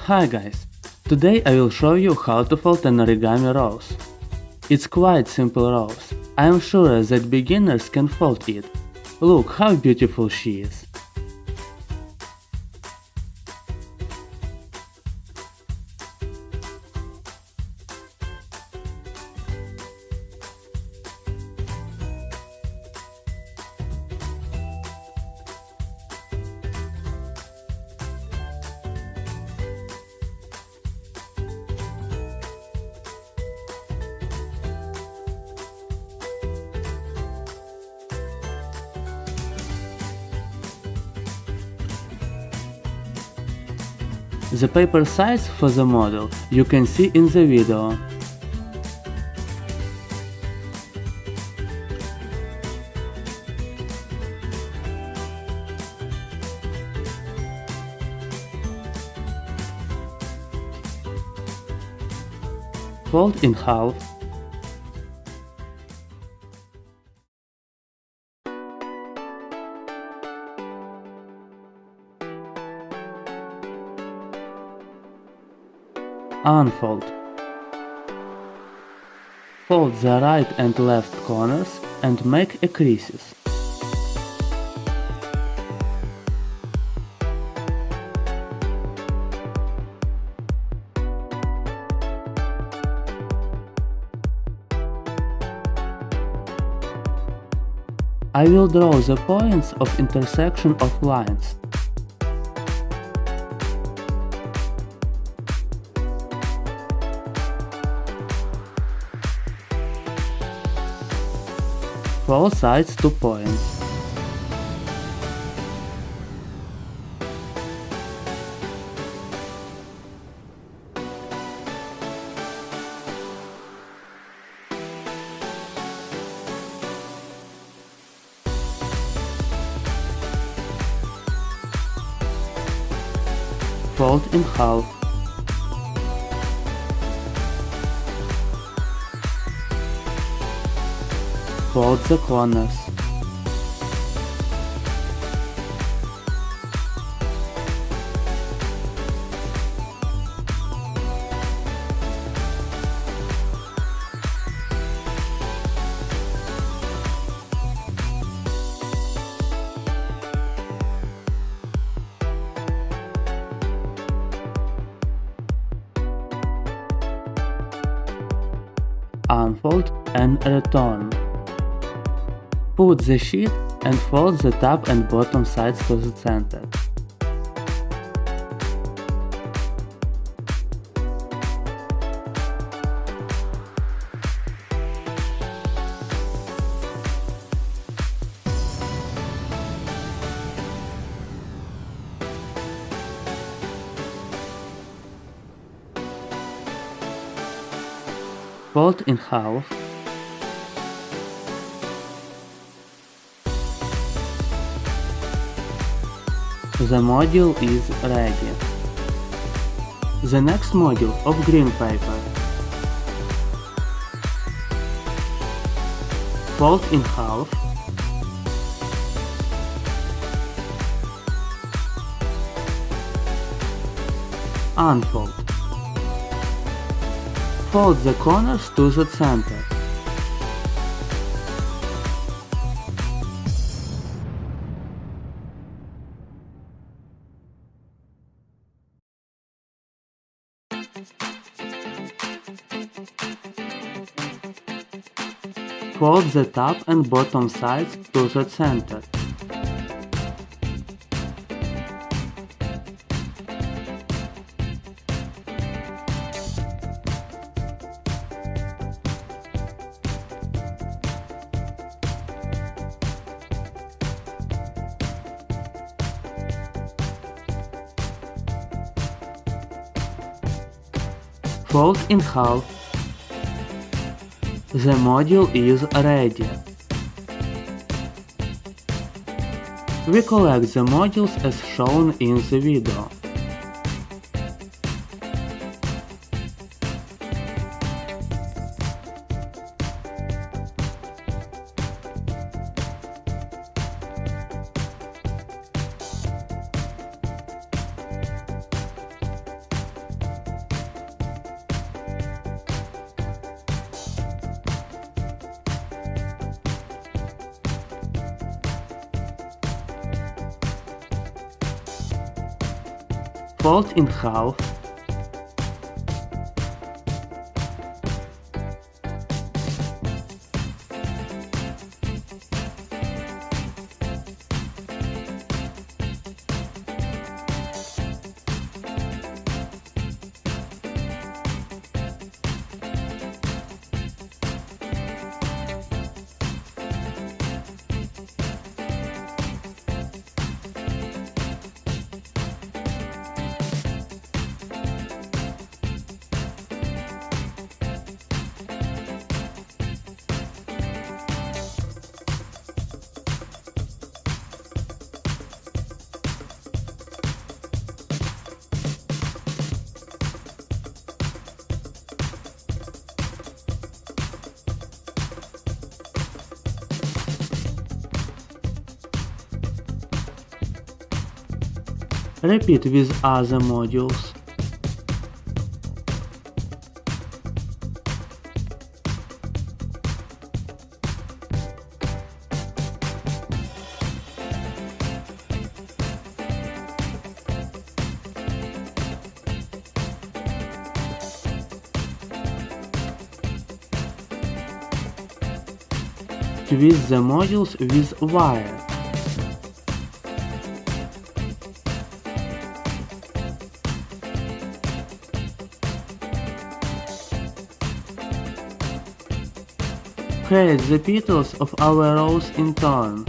Hi guys! Today I will show you how to fold an origami rose. It's quite simple rose. I am sure that beginners can fold it. Look how beautiful she is. The paper size for the model you can see in the video. Fold in half. Unfold. Fold the right and left corners and make a creases. I will draw the points of intersection of lines. Fold sides to points. Fold in half. Fold the corners. Unfold and return. Put the sheet and fold the top and bottom sides to the center. Fold in half. The module is ready. The next module of green paper. Fold in half. Unfold. Fold the corners to the center. Fold the top and bottom sides to the center. Fold in half. The module is ready. We collect the modules as shown in the video. fold in half. Repeat with other modules. Twist the modules with wire. Create the petals of our rose in turn.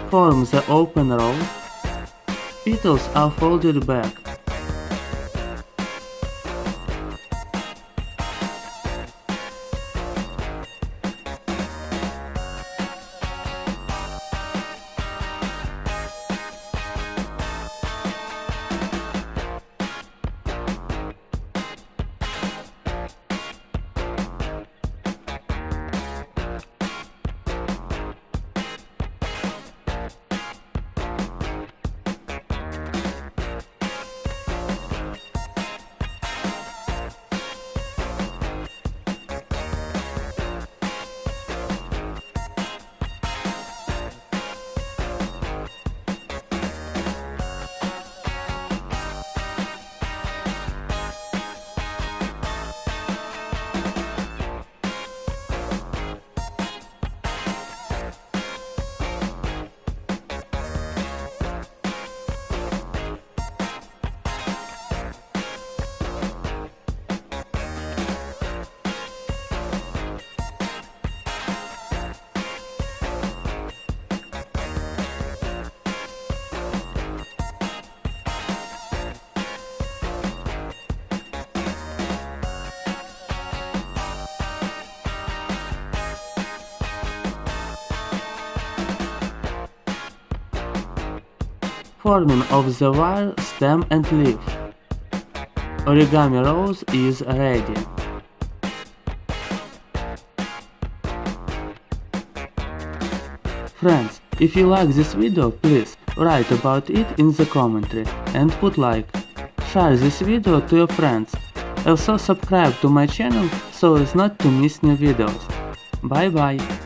Form the open rose. Petals are folded back. Forming of the wire, stem and leaf. Origami rose is ready. Friends, if you like this video, please write about it in the commentary and put like. Share this video to your friends. Also subscribe to my channel so as not to miss new videos. Bye bye.